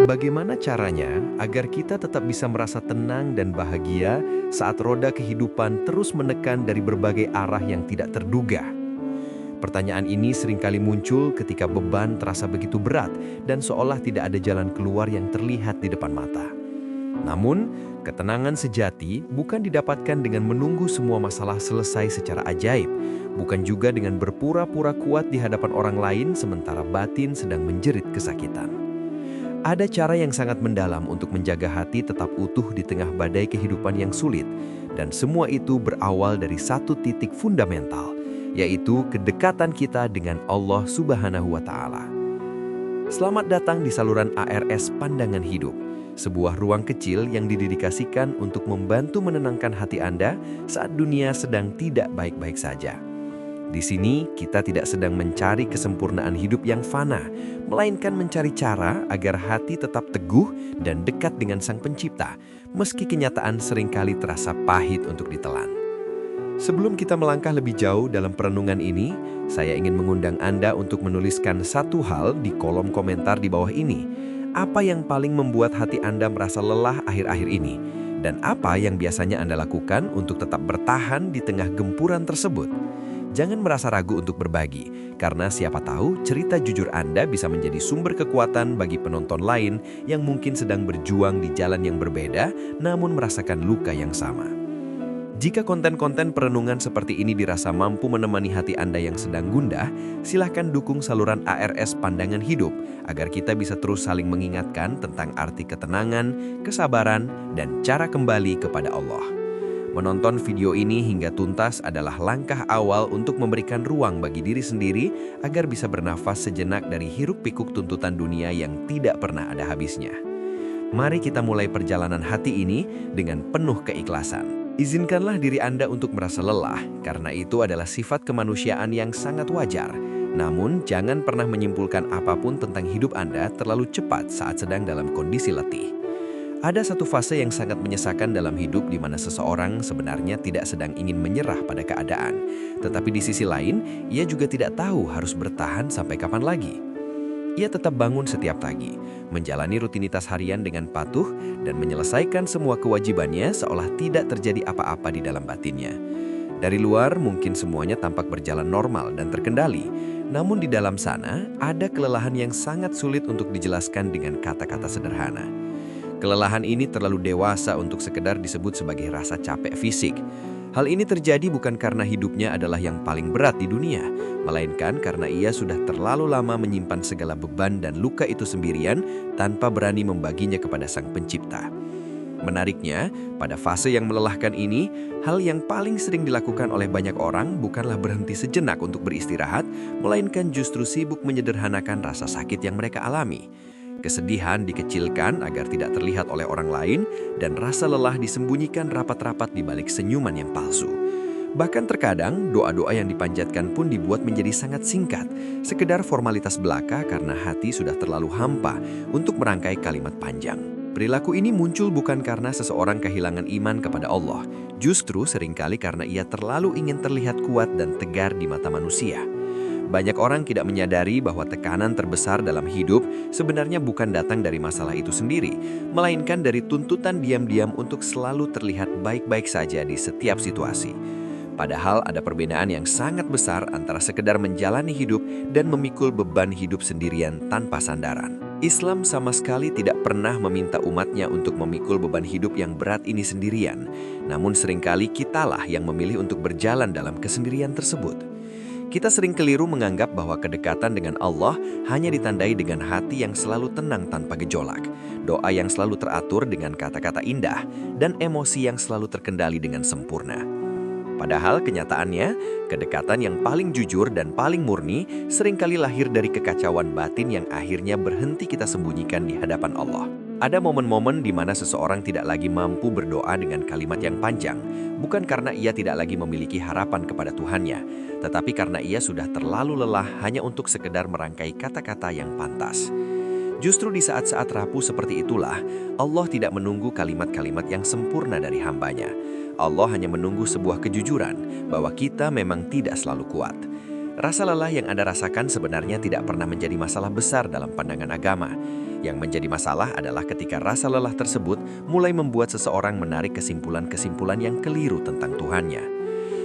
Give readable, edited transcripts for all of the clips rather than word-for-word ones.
Bagaimana caranya agar kita tetap bisa merasa tenang dan bahagia saat roda kehidupan terus menekan dari berbagai arah yang tidak terduga? Pertanyaan ini seringkali muncul ketika beban terasa begitu berat dan seolah tidak ada jalan keluar yang terlihat di depan mata. Namun, ketenangan sejati bukan didapatkan dengan menunggu semua masalah selesai secara ajaib, bukan juga dengan berpura-pura kuat di hadapan orang lain sementara batin sedang menjerit kesakitan. Ada cara yang sangat mendalam untuk menjaga hati tetap utuh di tengah badai kehidupan yang sulit, dan semua itu berawal dari satu titik fundamental, yaitu kedekatan kita dengan Allah Subhanahu wa Ta'ala. Selamat datang di saluran ARS Pandangan Hidup, sebuah ruang kecil yang didedikasikan untuk membantu menenangkan hati Anda saat dunia sedang tidak baik-baik saja. Di sini, kita tidak sedang mencari kesempurnaan hidup yang fana, melainkan mencari cara agar hati tetap teguh dan dekat dengan Sang Pencipta, meski kenyataan seringkali terasa pahit untuk ditelan. Sebelum kita melangkah lebih jauh dalam perenungan ini, saya ingin mengundang Anda untuk menuliskan satu hal di kolom komentar di bawah ini. Apa yang paling membuat hati Anda merasa lelah akhir-akhir ini? Dan apa yang biasanya Anda lakukan untuk tetap bertahan di tengah gempuran tersebut? Jangan merasa ragu untuk berbagi, karena siapa tahu cerita jujur Anda bisa menjadi sumber kekuatan bagi penonton lain yang mungkin sedang berjuang di jalan yang berbeda, namun merasakan luka yang sama. Jika konten-konten perenungan seperti ini dirasa mampu menemani hati Anda yang sedang gundah, silahkan dukung saluran ARS Pandangan Hidup agar kita bisa terus saling mengingatkan tentang arti ketenangan, kesabaran, dan cara kembali kepada Allah. Menonton video ini hingga tuntas adalah langkah awal untuk memberikan ruang bagi diri sendiri agar bisa bernafas sejenak dari hiruk-pikuk tuntutan dunia yang tidak pernah ada habisnya. Mari kita mulai perjalanan hati ini dengan penuh keikhlasan. Izinkanlah diri Anda untuk merasa lelah, karena itu adalah sifat kemanusiaan yang sangat wajar. Namun, jangan pernah menyimpulkan apapun tentang hidup Anda terlalu cepat saat sedang dalam kondisi letih. Ada satu fase yang sangat menyesakan dalam hidup di mana seseorang sebenarnya tidak sedang ingin menyerah pada keadaan. Tetapi di sisi lain, ia juga tidak tahu harus bertahan sampai kapan lagi. Ia tetap bangun setiap pagi, menjalani rutinitas harian dengan patuh, dan menyelesaikan semua kewajibannya seolah tidak terjadi apa-apa di dalam batinnya. Dari luar, mungkin semuanya tampak berjalan normal dan terkendali. Namun di dalam sana, ada kelelahan yang sangat sulit untuk dijelaskan dengan kata-kata sederhana. Kelelahan ini terlalu dewasa untuk sekedar disebut sebagai rasa capek fisik. Hal ini terjadi bukan karena hidupnya adalah yang paling berat di dunia, melainkan karena ia sudah terlalu lama menyimpan segala beban dan luka itu sendirian tanpa berani membaginya kepada Sang Pencipta. Menariknya, pada fase yang melelahkan ini, hal yang paling sering dilakukan oleh banyak orang bukanlah berhenti sejenak untuk beristirahat, melainkan justru sibuk menyederhanakan rasa sakit yang mereka alami. Kesedihan dikecilkan agar tidak terlihat oleh orang lain, dan rasa lelah disembunyikan rapat-rapat di balik senyuman yang palsu. Bahkan terkadang, doa-doa yang dipanjatkan pun dibuat menjadi sangat singkat, sekedar formalitas belaka karena hati sudah terlalu hampa untuk merangkai kalimat panjang. Perilaku ini muncul bukan karena seseorang kehilangan iman kepada Allah, justru seringkali karena ia terlalu ingin terlihat kuat dan tegar di mata manusia. Banyak orang tidak menyadari bahwa tekanan terbesar dalam hidup sebenarnya bukan datang dari masalah itu sendiri, melainkan dari tuntutan diam-diam untuk selalu terlihat baik-baik saja di setiap situasi. Padahal ada perbedaan yang sangat besar antara sekedar menjalani hidup dan memikul beban hidup sendirian tanpa sandaran. Islam sama sekali tidak pernah meminta umatnya untuk memikul beban hidup yang berat ini sendirian, namun seringkali kitalah yang memilih untuk berjalan dalam kesendirian tersebut. Kita sering keliru menganggap bahwa kedekatan dengan Allah hanya ditandai dengan hati yang selalu tenang tanpa gejolak, doa yang selalu teratur dengan kata-kata indah, dan emosi yang selalu terkendali dengan sempurna. Padahal kenyataannya, kedekatan yang paling jujur dan paling murni seringkali lahir dari kekacauan batin yang akhirnya berhenti kita sembunyikan di hadapan Allah. Ada momen-momen di mana seseorang tidak lagi mampu berdoa dengan kalimat yang panjang, bukan karena ia tidak lagi memiliki harapan kepada Tuhannya, tetapi karena ia sudah terlalu lelah hanya untuk sekedar merangkai kata-kata yang pantas. Justru di saat-saat rapuh seperti itulah, Allah tidak menunggu kalimat-kalimat yang sempurna dari hamba-Nya. Allah hanya menunggu sebuah kejujuran bahwa kita memang tidak selalu kuat. Rasa lelah yang Anda rasakan sebenarnya tidak pernah menjadi masalah besar dalam pandangan agama. Yang menjadi masalah adalah ketika rasa lelah tersebut mulai membuat seseorang menarik kesimpulan-kesimpulan yang keliru tentang Tuhannya.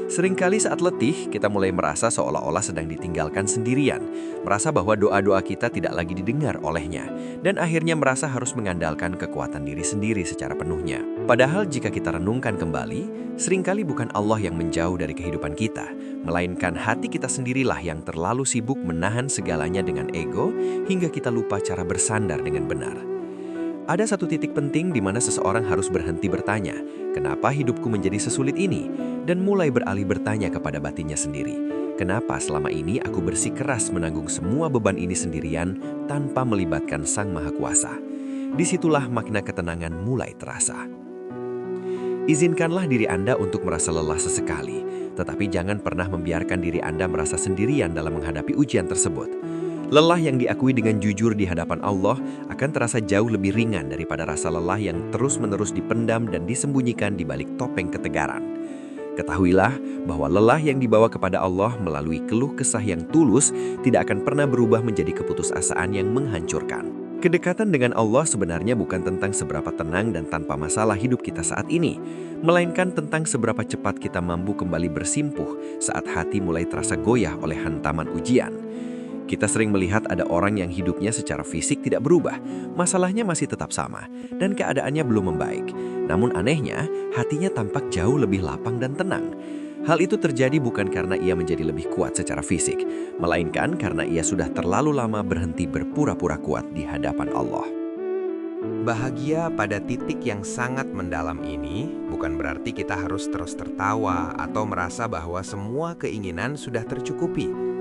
Seringkali saat letih, kita mulai merasa seolah-olah sedang ditinggalkan sendirian, merasa bahwa doa-doa kita tidak lagi didengar olehnya, dan akhirnya merasa harus mengandalkan kekuatan diri sendiri secara penuhnya. Padahal jika kita renungkan kembali, seringkali bukan Allah yang menjauh dari kehidupan kita, melainkan hati kita sendirilah yang terlalu sibuk menahan segalanya dengan ego, hingga kita lupa cara bersandar dengan benar. Ada satu titik penting di mana seseorang harus berhenti bertanya, kenapa hidupku menjadi sesulit ini? Dan mulai beralih bertanya kepada batinnya sendiri, kenapa selama ini aku bersikeras menanggung semua beban ini sendirian tanpa melibatkan Sang Maha Kuasa? Disitulah makna ketenangan mulai terasa. Izinkanlah diri Anda untuk merasa lelah sesekali, tetapi jangan pernah membiarkan diri Anda merasa sendirian dalam menghadapi ujian tersebut. Lelah yang diakui dengan jujur di hadapan Allah akan terasa jauh lebih ringan daripada rasa lelah yang terus-menerus dipendam dan disembunyikan di balik topeng ketegaran. Ketahuilah bahwa lelah yang dibawa kepada Allah melalui keluh kesah yang tulus tidak akan pernah berubah menjadi keputusasaan yang menghancurkan. Kedekatan dengan Allah sebenarnya bukan tentang seberapa tenang dan tanpa masalah hidup kita saat ini, melainkan tentang seberapa cepat kita mampu kembali bersimpuh saat hati mulai terasa goyah oleh hantaman ujian. Kita sering melihat ada orang yang hidupnya secara fisik tidak berubah, masalahnya masih tetap sama, dan keadaannya belum membaik. Namun anehnya, hatinya tampak jauh lebih lapang dan tenang. Hal itu terjadi bukan karena ia menjadi lebih kuat secara fisik, melainkan karena ia sudah terlalu lama berhenti berpura-pura kuat di hadapan Allah. Bahagia pada titik yang sangat mendalam ini bukan berarti kita harus terus tertawa atau merasa bahwa semua keinginan sudah tercukupi.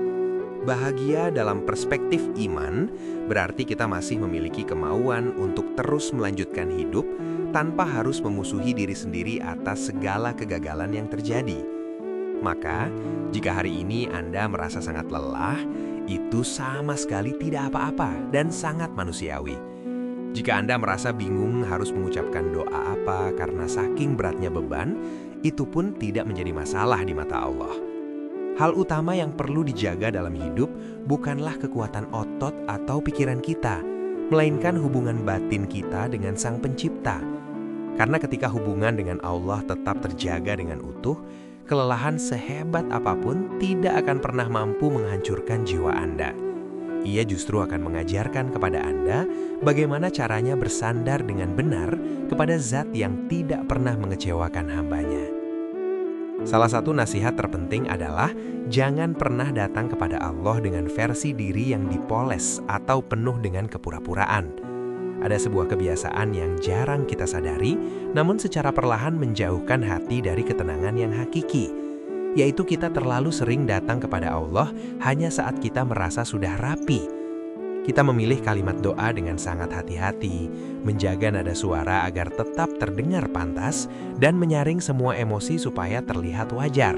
Bahagia dalam perspektif iman berarti kita masih memiliki kemauan untuk terus melanjutkan hidup tanpa harus memusuhi diri sendiri atas segala kegagalan yang terjadi. Maka, jika hari ini Anda merasa sangat lelah, itu sama sekali tidak apa-apa dan sangat manusiawi. Jika Anda merasa bingung harus mengucapkan doa apa karena saking beratnya beban, itu pun tidak menjadi masalah di mata Allah. Hal utama yang perlu dijaga dalam hidup bukanlah kekuatan otot atau pikiran kita, melainkan hubungan batin kita dengan Sang Pencipta. Karena ketika hubungan dengan Allah tetap terjaga dengan utuh, kelelahan sehebat apapun tidak akan pernah mampu menghancurkan jiwa Anda. Ia justru akan mengajarkan kepada Anda bagaimana caranya bersandar dengan benar kepada Zat yang tidak pernah mengecewakan hamba-Nya. Salah satu nasihat terpenting adalah jangan pernah datang kepada Allah dengan versi diri yang dipoles atau penuh dengan kepura-puraan. Ada sebuah kebiasaan yang jarang kita sadari, namun secara perlahan menjauhkan hati dari ketenangan yang hakiki, yaitu kita terlalu sering datang kepada Allah hanya saat kita merasa sudah rapi. Kita memilih kalimat doa dengan sangat hati-hati, menjaga nada suara agar tetap terdengar pantas, dan menyaring semua emosi supaya terlihat wajar.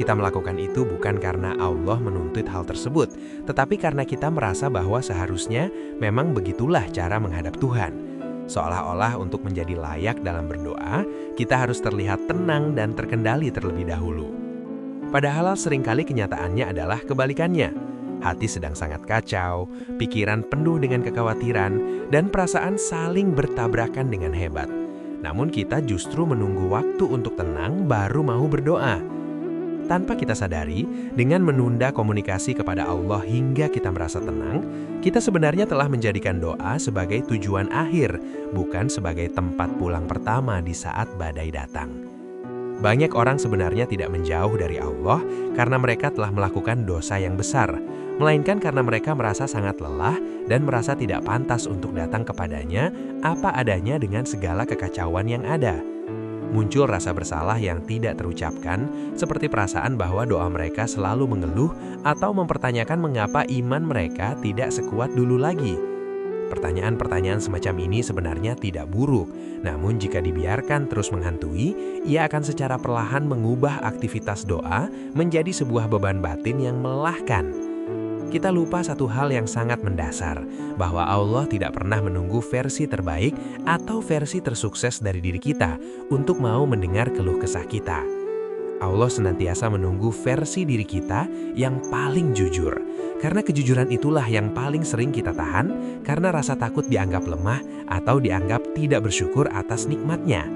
Kita melakukan itu bukan karena Allah menuntut hal tersebut, tetapi karena kita merasa bahwa seharusnya memang begitulah cara menghadap Tuhan. Seolah-olah untuk menjadi layak dalam berdoa, kita harus terlihat tenang dan terkendali terlebih dahulu. Padahal seringkali kenyataannya adalah kebalikannya. Hati sedang sangat kacau, pikiran penuh dengan kekhawatiran, dan perasaan saling bertabrakan dengan hebat. Namun kita justru menunggu waktu untuk tenang baru mau berdoa. Tanpa kita sadari, dengan menunda komunikasi kepada Allah hingga kita merasa tenang, kita sebenarnya telah menjadikan doa sebagai tujuan akhir, bukan sebagai tempat pulang pertama di saat badai datang. Banyak orang sebenarnya tidak menjauh dari Allah karena mereka telah melakukan dosa yang besar, melainkan karena mereka merasa sangat lelah dan merasa tidak pantas untuk datang kepadanya apa adanya dengan segala kekacauan yang ada. Muncul rasa bersalah yang tidak terucapkan, seperti perasaan bahwa doa mereka selalu mengeluh atau mempertanyakan mengapa iman mereka tidak sekuat dulu lagi. Pertanyaan-pertanyaan semacam ini sebenarnya tidak buruk, namun jika dibiarkan terus menghantui, ia akan secara perlahan mengubah aktivitas doa menjadi sebuah beban batin yang melelahkan. Kita lupa satu hal yang sangat mendasar, bahwa Allah tidak pernah menunggu versi terbaik atau versi tersukses dari diri kita untuk mau mendengar keluh kesah kita. Allah senantiasa menunggu versi diri kita yang paling jujur. Karena kejujuran itulah yang paling sering kita tahan karena rasa takut dianggap lemah atau dianggap tidak bersyukur atas nikmatnya.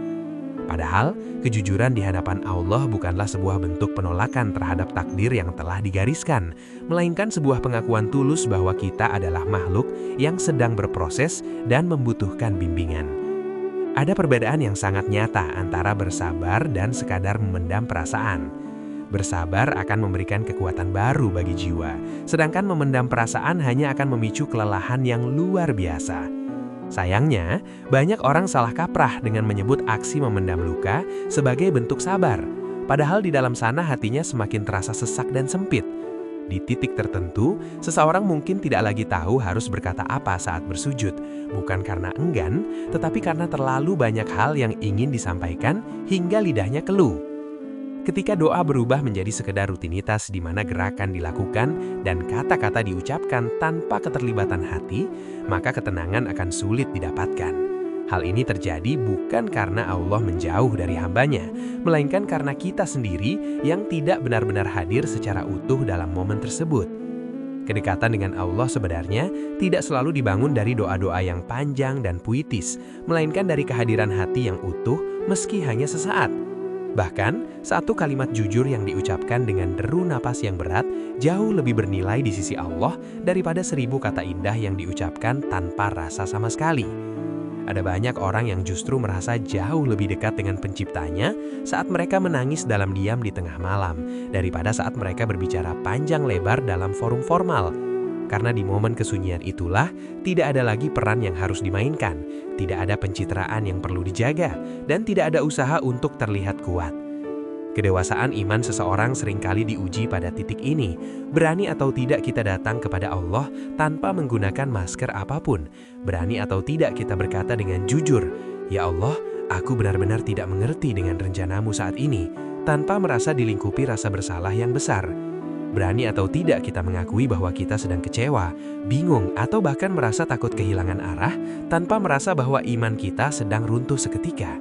Padahal, kejujuran di hadapan Allah bukanlah sebuah bentuk penolakan terhadap takdir yang telah digariskan, melainkan sebuah pengakuan tulus bahwa kita adalah makhluk yang sedang berproses dan membutuhkan bimbingan. Ada perbedaan yang sangat nyata antara bersabar dan sekadar memendam perasaan. Bersabar akan memberikan kekuatan baru bagi jiwa, sedangkan memendam perasaan hanya akan memicu kelelahan yang luar biasa. Sayangnya, banyak orang salah kaprah dengan menyebut aksi memendam luka sebagai bentuk sabar, padahal di dalam sana hatinya semakin terasa sesak dan sempit. Di titik tertentu, seseorang mungkin tidak lagi tahu harus berkata apa saat bersujud, bukan karena enggan, tetapi karena terlalu banyak hal yang ingin disampaikan hingga lidahnya keluh. Ketika doa berubah menjadi sekedar rutinitas di mana gerakan dilakukan dan kata-kata diucapkan tanpa keterlibatan hati, maka ketenangan akan sulit didapatkan. Hal ini terjadi bukan karena Allah menjauh dari hambanya, melainkan karena kita sendiri yang tidak benar-benar hadir secara utuh dalam momen tersebut. Kedekatan dengan Allah sebenarnya tidak selalu dibangun dari doa-doa yang panjang dan puitis, melainkan dari kehadiran hati yang utuh meski hanya sesaat. Bahkan, satu kalimat jujur yang diucapkan dengan deru napas yang berat jauh lebih bernilai di sisi Allah daripada 1000 kata indah yang diucapkan tanpa rasa sama sekali. Ada banyak orang yang justru merasa jauh lebih dekat dengan penciptanya saat mereka menangis dalam diam di tengah malam daripada saat mereka berbicara panjang lebar dalam forum formal. Karena di momen kesunyian itulah tidak ada lagi peran yang harus dimainkan, tidak ada pencitraan yang perlu dijaga, dan tidak ada usaha untuk terlihat kuat. Kedewasaan iman seseorang seringkali diuji pada titik ini. Berani atau tidak kita datang kepada Allah tanpa menggunakan masker apapun. Berani atau tidak kita berkata dengan jujur, "Ya Allah, aku benar-benar tidak mengerti dengan rencanamu saat ini," tanpa merasa dilingkupi rasa bersalah yang besar. Berani atau tidak kita mengakui bahwa kita sedang kecewa, bingung, atau bahkan merasa takut kehilangan arah tanpa merasa bahwa iman kita sedang runtuh seketika.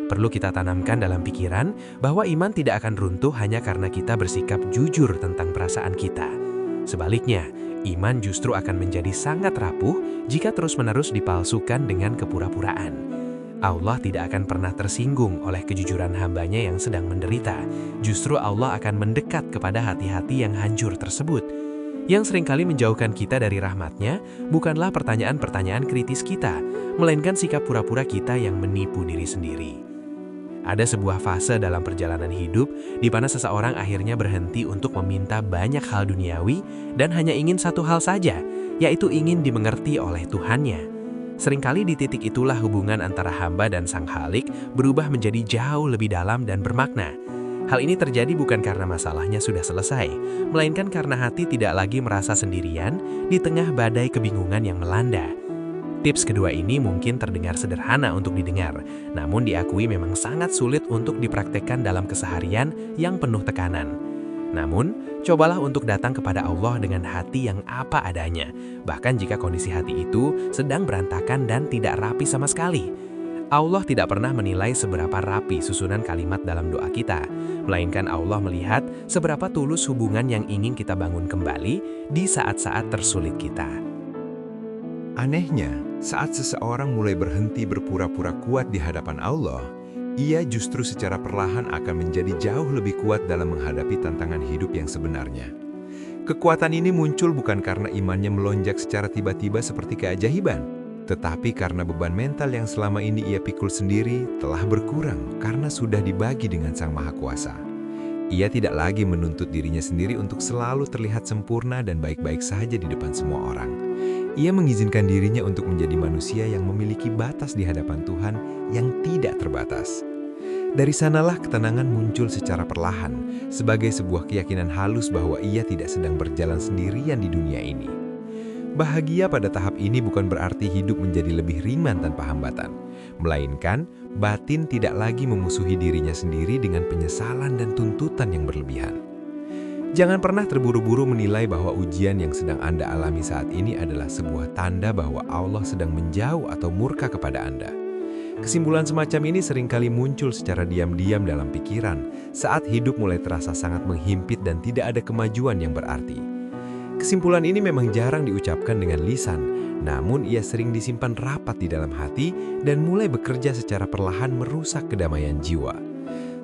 Perlu kita tanamkan dalam pikiran bahwa iman tidak akan runtuh hanya karena kita bersikap jujur tentang perasaan kita. Sebaliknya, iman justru akan menjadi sangat rapuh jika terus-menerus dipalsukan dengan kepura-puraan. Allah tidak akan pernah tersinggung oleh kejujuran hambanya yang sedang menderita. Justru Allah akan mendekat kepada hati-hati yang hancur tersebut. Yang seringkali menjauhkan kita dari rahmatnya bukanlah pertanyaan-pertanyaan kritis kita, melainkan sikap pura-pura kita yang menipu diri sendiri. Ada sebuah fase dalam perjalanan hidup di mana seseorang akhirnya berhenti untuk meminta banyak hal duniawi dan hanya ingin satu hal saja, yaitu ingin dimengerti oleh Tuhannya. Seringkali di titik itulah hubungan antara hamba dan Sang Khalik berubah menjadi jauh lebih dalam dan bermakna. Hal ini terjadi bukan karena masalahnya sudah selesai, melainkan karena hati tidak lagi merasa sendirian di tengah badai kebingungan yang melanda. Tips kedua ini mungkin terdengar sederhana untuk didengar, namun diakui memang sangat sulit untuk dipraktekkan dalam keseharian yang penuh tekanan. Namun, cobalah untuk datang kepada Allah dengan hati yang apa adanya, bahkan jika kondisi hati itu sedang berantakan dan tidak rapi sama sekali. Allah tidak pernah menilai seberapa rapi susunan kalimat dalam doa kita, melainkan Allah melihat seberapa tulus hubungan yang ingin kita bangun kembali di saat-saat tersulit kita. Anehnya, saat seseorang mulai berhenti berpura-pura kuat di hadapan Allah, ia justru secara perlahan akan menjadi jauh lebih kuat dalam menghadapi tantangan hidup yang sebenarnya. Kekuatan ini muncul bukan karena imannya melonjak secara tiba-tiba seperti keajaiban, tetapi karena beban mental yang selama ini ia pikul sendiri telah berkurang karena sudah dibagi dengan Sang Maha Kuasa. Ia tidak lagi menuntut dirinya sendiri untuk selalu terlihat sempurna dan baik-baik saja di depan semua orang. Ia mengizinkan dirinya untuk menjadi manusia yang memiliki batas di hadapan Tuhan yang tidak terbatas. Dari sanalah ketenangan muncul secara perlahan, sebagai sebuah keyakinan halus bahwa ia tidak sedang berjalan sendirian di dunia ini. Bahagia pada tahap ini bukan berarti hidup menjadi lebih ringan tanpa hambatan, melainkan batin tidak lagi memusuhi dirinya sendiri dengan penyesalan dan tuntutan yang berlebihan. Jangan pernah terburu-buru menilai bahwa ujian yang sedang Anda alami saat ini adalah sebuah tanda bahwa Allah sedang menjauh atau murka kepada Anda. Kesimpulan semacam ini seringkali muncul secara diam-diam dalam pikiran saat hidup mulai terasa sangat menghimpit dan tidak ada kemajuan yang berarti. Kesimpulan ini memang jarang diucapkan dengan lisan, namun ia sering disimpan rapat di dalam hati dan mulai bekerja secara perlahan merusak kedamaian jiwa.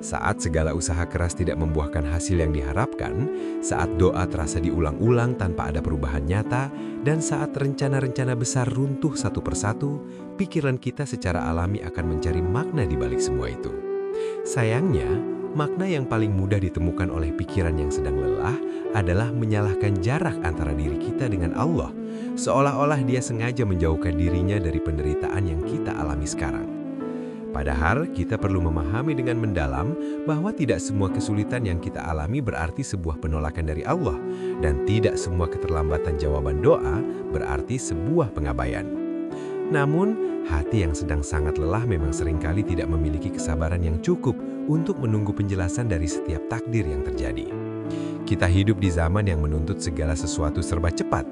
Saat segala usaha keras tidak membuahkan hasil yang diharapkan, saat doa terasa diulang-ulang tanpa ada perubahan nyata, dan saat rencana-rencana besar runtuh satu persatu, pikiran kita secara alami akan mencari makna di balik semua itu. Sayangnya, makna yang paling mudah ditemukan oleh pikiran yang sedang lelah adalah menyalahkan jarak antara diri kita dengan Allah, seolah-olah Dia sengaja menjauhkan dirinya dari penderitaan yang kita alami sekarang. Padahal kita perlu memahami dengan mendalam bahwa tidak semua kesulitan yang kita alami berarti sebuah penolakan dari Allah, dan tidak semua keterlambatan jawaban doa berarti sebuah pengabaian. Namun, hati yang sedang sangat lelah memang seringkali tidak memiliki kesabaran yang cukup untuk menunggu penjelasan dari setiap takdir yang terjadi. Kita hidup di zaman yang menuntut segala sesuatu serba cepat,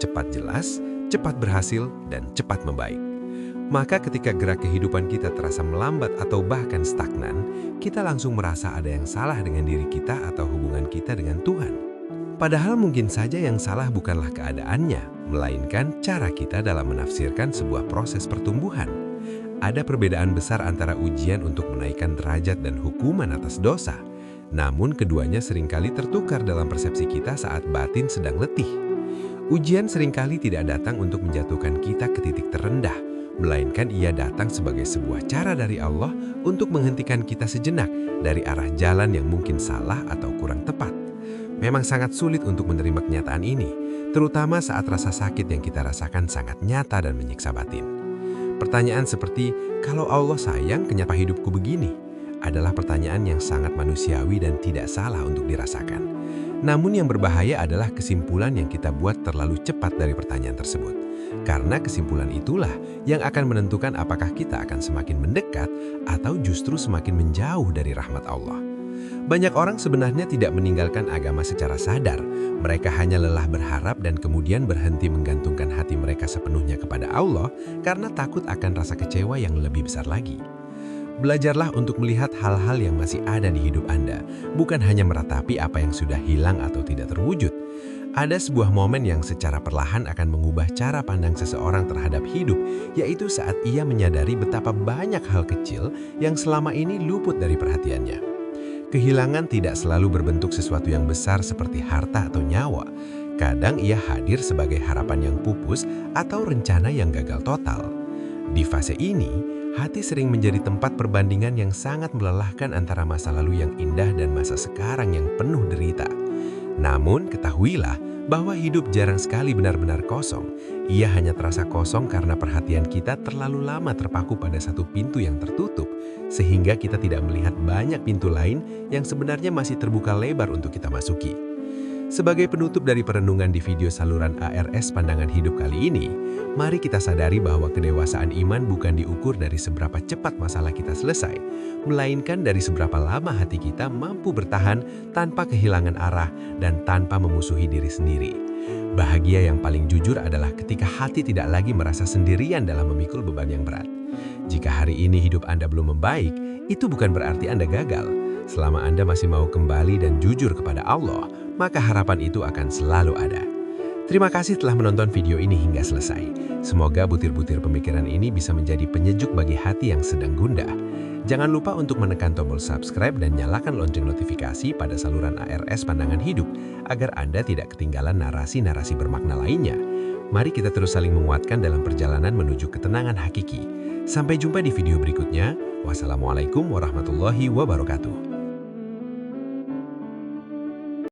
cepat jelas, cepat berhasil, dan cepat membaik. Maka ketika gerak kehidupan kita terasa melambat atau bahkan stagnan, kita langsung merasa ada yang salah dengan diri kita atau hubungan kita dengan Tuhan. Padahal mungkin saja yang salah bukanlah keadaannya, melainkan cara kita dalam menafsirkan sebuah proses pertumbuhan. Ada perbedaan besar antara ujian untuk menaikkan derajat dan hukuman atas dosa. Namun keduanya seringkali tertukar dalam persepsi kita saat batin sedang letih. Ujian seringkali tidak datang untuk menjatuhkan kita ke titik terendah, melainkan ia datang sebagai sebuah cara dari Allah untuk menghentikan kita sejenak dari arah jalan yang mungkin salah atau kurang tepat. Memang sangat sulit untuk menerima kenyataan ini, terutama saat rasa sakit yang kita rasakan sangat nyata dan menyiksa batin. Pertanyaan seperti, kalau Allah sayang, kenapa hidupku begini? Adalah pertanyaan yang sangat manusiawi dan tidak salah untuk dirasakan. Namun yang berbahaya adalah kesimpulan yang kita buat terlalu cepat dari pertanyaan tersebut. Karena kesimpulan itulah yang akan menentukan apakah kita akan semakin mendekat atau justru semakin menjauh dari rahmat Allah. Banyak orang sebenarnya tidak meninggalkan agama secara sadar. Mereka hanya lelah berharap dan kemudian berhenti menggantungkan hati mereka sepenuhnya kepada Allah karena takut akan rasa kecewa yang lebih besar lagi. Belajarlah untuk melihat hal-hal yang masih ada di hidup Anda, bukan hanya meratapi apa yang sudah hilang atau tidak terwujud. Ada sebuah momen yang secara perlahan akan mengubah cara pandang seseorang terhadap hidup, yaitu saat ia menyadari betapa banyak hal kecil yang selama ini luput dari perhatiannya. Kehilangan tidak selalu berbentuk sesuatu yang besar seperti harta atau nyawa. Kadang ia hadir sebagai harapan yang pupus atau rencana yang gagal total. Di fase ini, hati sering menjadi tempat perbandingan yang sangat melelahkan antara masa lalu yang indah dan masa sekarang yang penuh derita. Namun, ketahuilah bahwa hidup jarang sekali benar-benar kosong. Ia hanya terasa kosong karena perhatian kita terlalu lama terpaku pada satu pintu yang tertutup, sehingga kita tidak melihat banyak pintu lain yang sebenarnya masih terbuka lebar untuk kita masuki. Sebagai penutup dari perenungan di video saluran ARS Pandangan Hidup kali ini, mari kita sadari bahwa kedewasaan iman bukan diukur dari seberapa cepat masalah kita selesai, melainkan dari seberapa lama hati kita mampu bertahan tanpa kehilangan arah dan tanpa memusuhi diri sendiri. Bahagia yang paling jujur adalah ketika hati tidak lagi merasa sendirian dalam memikul beban yang berat. Jika hari ini hidup Anda belum membaik, itu bukan berarti Anda gagal. Selama Anda masih mau kembali dan jujur kepada Allah, maka harapan itu akan selalu ada. Terima kasih telah menonton video ini hingga selesai. Semoga butir-butir pemikiran ini bisa menjadi penyejuk bagi hati yang sedang gundah. Jangan lupa untuk menekan tombol subscribe dan nyalakan lonceng notifikasi pada saluran ARS Pandangan Hidup agar Anda tidak ketinggalan narasi-narasi bermakna lainnya. Mari kita terus saling menguatkan dalam perjalanan menuju ketenangan hakiki. Sampai jumpa di video berikutnya. Wassalamualaikum warahmatullahi wabarakatuh.